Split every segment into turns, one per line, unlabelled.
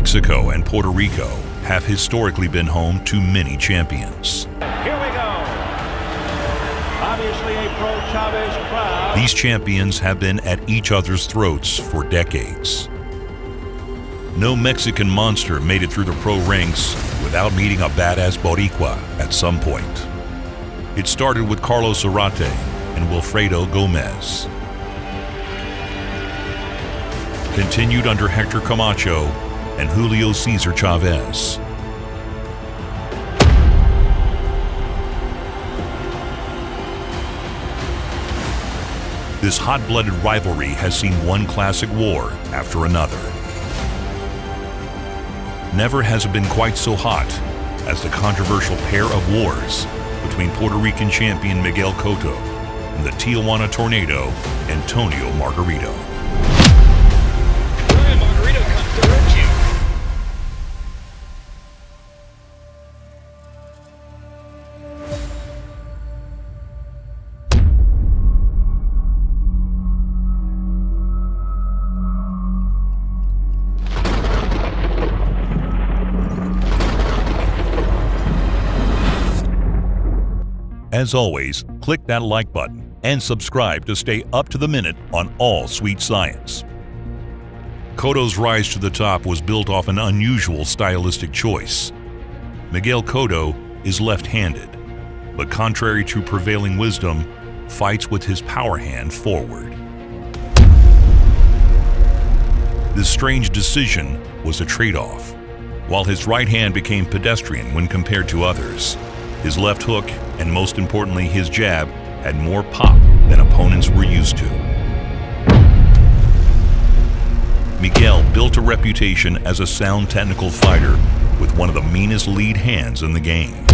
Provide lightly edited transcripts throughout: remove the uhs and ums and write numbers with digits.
Mexico and Puerto Rico have historically been home to many champions.
Here we go. Obviously a pro-Chavez crowd.
These champions have been at each other's throats for decades. No Mexican monster made it through the pro ranks without meeting a badass Boricua at some point. It started with Carlos Zarate and Wilfredo Gomez. Continued under Hector Camacho and Julio Cesar Chavez. This hot-blooded rivalry has seen one classic war after another. Never has it been quite so hot as the controversial pair of wars between Puerto Rican champion Miguel Cotto and the Tijuana Tornado, Antonio Margarito.
Margarito comes to hurt you.
As always, click that like button and subscribe to stay up to the minute on all sweet science. Cotto's rise to the top was built off an unusual stylistic choice. Miguel Cotto is left-handed, but contrary to prevailing wisdom, fights with his power hand forward. This strange decision was a trade-off. While his right hand became pedestrian when compared to others, his left hook, and most importantly his jab, had more pop than opponents were used to. Miguel built a reputation as a sound technical fighter with one of the meanest lead hands in the game.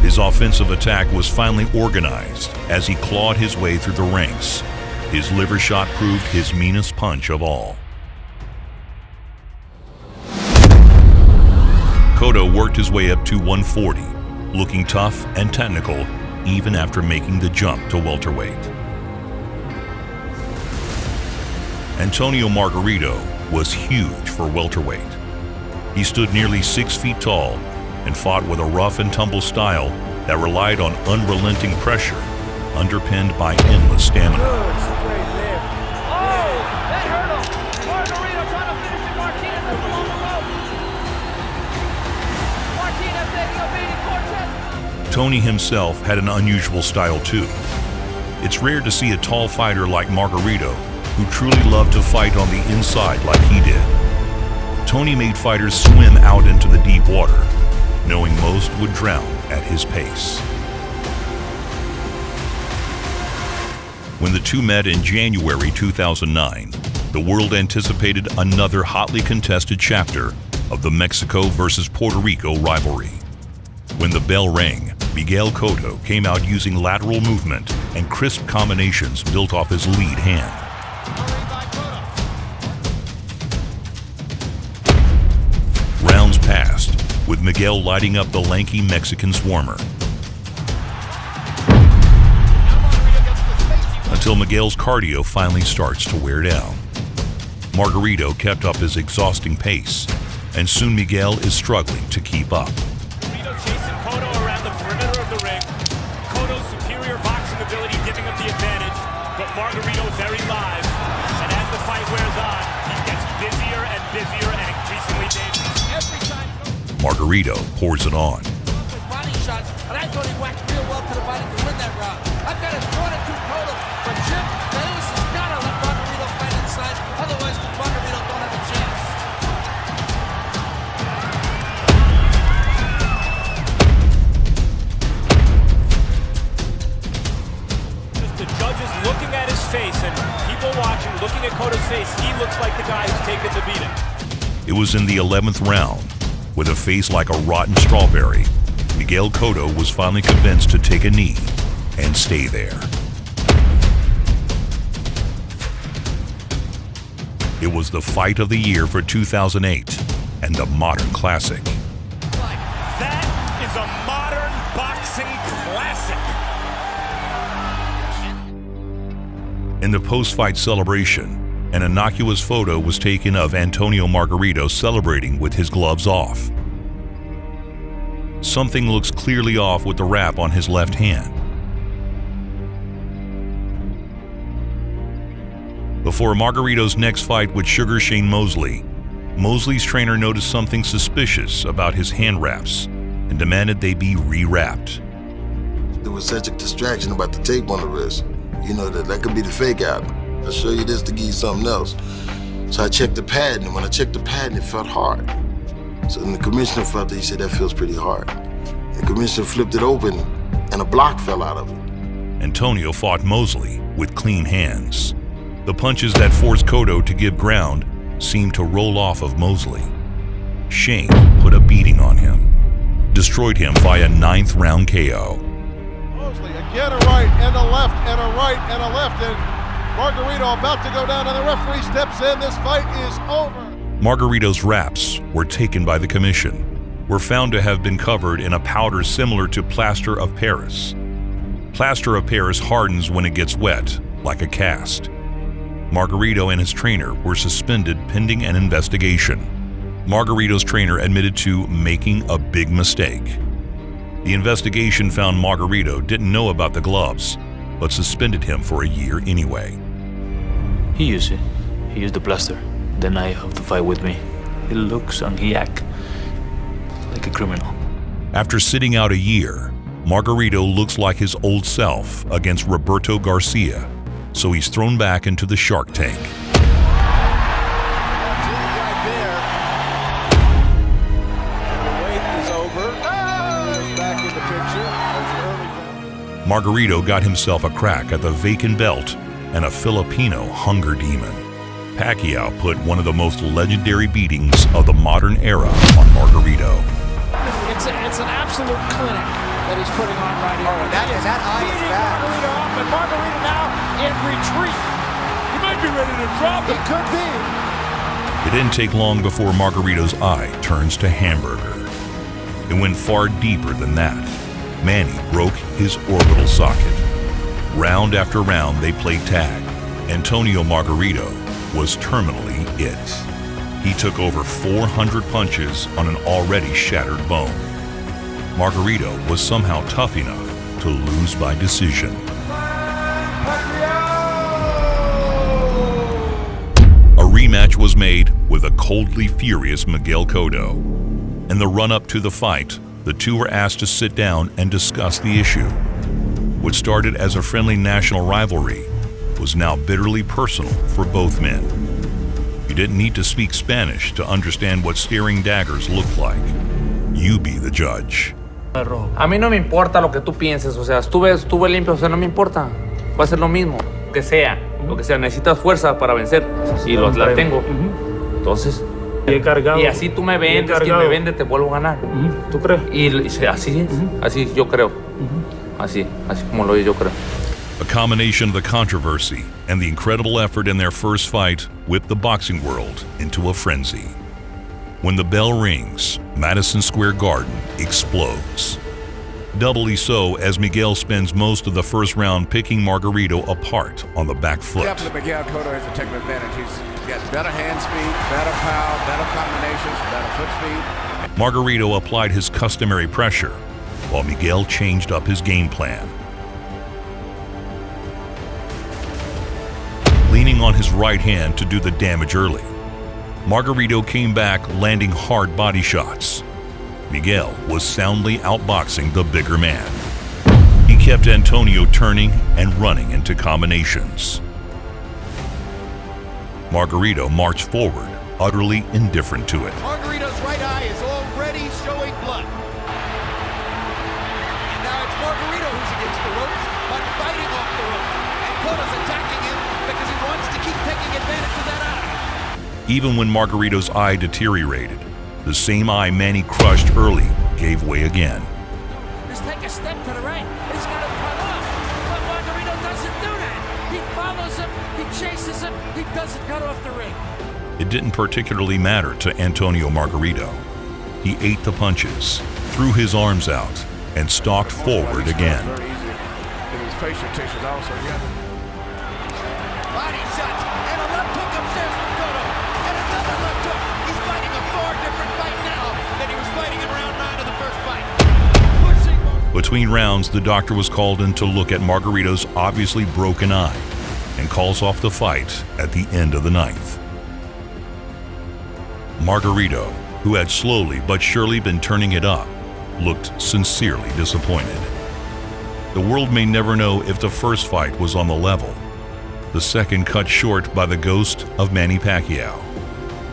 His offensive attack was finally organized as he clawed his way through the ranks. His liver shot proved his meanest punch of all. Cotto worked his way up to 140, looking tough and technical even after making the jump to welterweight. Antonio Margarito was huge for welterweight. He stood nearly 6 feet tall and fought with a rough and tumble style that relied on unrelenting pressure, underpinned by endless stamina.
Good straight left. Oh, that hurt him. Margarito trying to finish it. Martinez is along the rope. Martinez taking a beating. Cortez.
Tony himself had an unusual style too. It's rare to see a tall fighter like Margarito who truly loved to fight on the inside like he did. Tony made fighters swim out into the deep water, knowing most would drown at his pace. When the two met in January 2009, the world anticipated another hotly contested chapter of the Mexico versus Puerto Rico rivalry. When the bell rang, Miguel Cotto came out using lateral movement and crisp combinations built off his lead hand. Rounds passed, with Miguel lighting up the lanky Mexican swarmer. Until Miguel's cardio finally starts to wear down. Margarito kept up his exhausting pace, and soon Miguel is struggling to keep up.
Margarito chasing Cotto around the perimeter of the ring. Cotto's superior boxing ability giving him the advantage, but Margarito very live. And as the fight wears on, he gets busier and busier and increasingly dangerous.
Every time.
Margarito pours it on.
Body shots, and I thought he whacked real well to the body to win that round. I've got a 4-2 Cotto, but Jim, Davis has got to let Margarito fight inside, otherwise Margarito don't have a chance.
Just the judges looking at his face and people watching, looking at Cotto's face, he looks like the guy who's taken the beating.
It was in the 11th round. With a face like a rotten strawberry, Miguel Cotto was finally convinced to take a knee and stay there. It was the fight of the year for 2008 and the modern classic.
That is a modern boxing classic.
In the post-fight celebration, An innocuous photo was taken of Antonio Margarito celebrating with his gloves off. Something looks clearly off with the wrap on his left hand. Before Margarito's next fight with Sugar Shane Mosley, Mosley's trainer noticed something suspicious about his hand wraps and demanded they be rewrapped.
There was such a distraction about the tape on the wrist. You know, that could be the fake out. I'll show you this to give you something else. So I checked the pad, and when I checked the pad, it felt hard. So then the commissioner felt it, he said, that feels pretty hard. The commissioner flipped it open, and a block fell out of it.
Antonio fought Mosley with clean hands. The punches that forced Cotto to give ground seemed to roll off of Mosley. Shane put a beating on him, destroyed him via 9th round KO.
Mosley again a right and a left and a right and a left, and Margarito about to go down, and the referee steps in. This fight is over.
Margarito's wraps were taken by the commission, were found to have been covered in a powder similar to plaster of Paris. Plaster of Paris hardens when it gets wet, like a cast. Margarito and his trainer were suspended pending an investigation. Margarito's trainer admitted to making a big mistake. The investigation found Margarito didn't know about the gloves, but suspended him for a year anyway.
He used it. He used the plaster the night of the fight with me. He looks and he acts like a criminal.
After sitting out a year, Margarito looks like his old self against Roberto Garcia, so he's thrown back into the Shark Tank. Margarito got himself a crack at the vacant belt and a Filipino hunger demon. Pacquiao put one of the most legendary beatings of the modern era on Margarito.
It's an absolute clinic that he's putting on right here.
Oh, that eye is bad.
Margarito up, and Margarito now in retreat. He might be ready to drop it.
It could be.
It didn't take long before Margarito's eye turns to hamburger. It went far deeper than that. Manny broke his orbital socket. Round after round, they played tag. Antonio Margarito was terminally it. He took over 400 punches on an already shattered bone. Margarito was somehow tough enough to lose by decision. A rematch was made with a coldly furious Miguel Cotto. In the run-up to the fight, the two were asked to sit down and discuss the issue. What started as a friendly national rivalry was now bitterly personal for both men. You didn't need to speak Spanish to understand what staring daggers looked like. You be the judge.
A mí no me importa lo que tú pienses, o sea, estuve limpio, o sea, no me importa. Va a ser lo mismo, que sea, lo que sea. Necesitas fuerza para vencer y la tengo. Entonces, y así tú me vendes, quien me vende te vuelvo a ganar.
¿Tú crees?
Y así, así yo creo. Así como lo yo creo.
A combination of the controversy and the incredible effort in their first fight whipped the boxing world into a frenzy. When the bell rings, Madison Square Garden explodes. Doubly so as Miguel spends most of the first round picking Margarito apart on the back foot.
Definitely Miguel Cotto has a technical advantage. He's got better hand speed, better power, better combinations, better foot speed.
Margarito applied his customary pressure, while Miguel changed up his game plan. Leaning on his right hand to do the damage early, Margarito came back landing hard body shots. Miguel was soundly outboxing the bigger man. He kept Antonio turning and running into combinations. Margarito marched forward, utterly indifferent to it.
Margarito's right eye is already showing blood. And now it's Margarito who's against the ropes, but fighting off the ropes. And Cotto's attacking him because he wants to keep taking advantage of that eye.
Even when Margarito's eye deteriorated, the same eye Manny crushed early gave way again.
Just take a step to the right. He's got to cut off. But Margarito doesn't do that. He follows him. He chases him. He doesn't cut off the ring.
It didn't particularly matter to Antonio Margarito. He ate the punches, threw his arms out, and stalked forward again.
Very easy. In his facial tissues also, yeah. Body shots and a left hook
between rounds, the doctor was called in to look at Margarito's obviously broken eye and calls off the fight at the end of the 9th. Margarito, who had slowly but surely been turning it up, looked sincerely disappointed. The world may never know if the first fight was on the level, the second cut short by the ghost of Manny Pacquiao,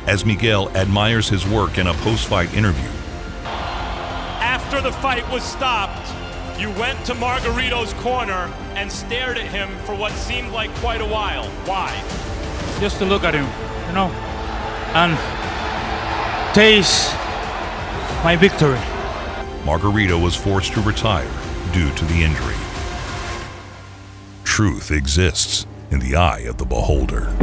as Miguel admires his work in a post-fight interview.
After the fight was stopped, you went to Margarito's corner and stared at him for what seemed like quite a while. Why?
Just to look at him, you know, and taste my victory.
Margarito was forced to retire due to the injury. Truth exists in the eye of the beholder.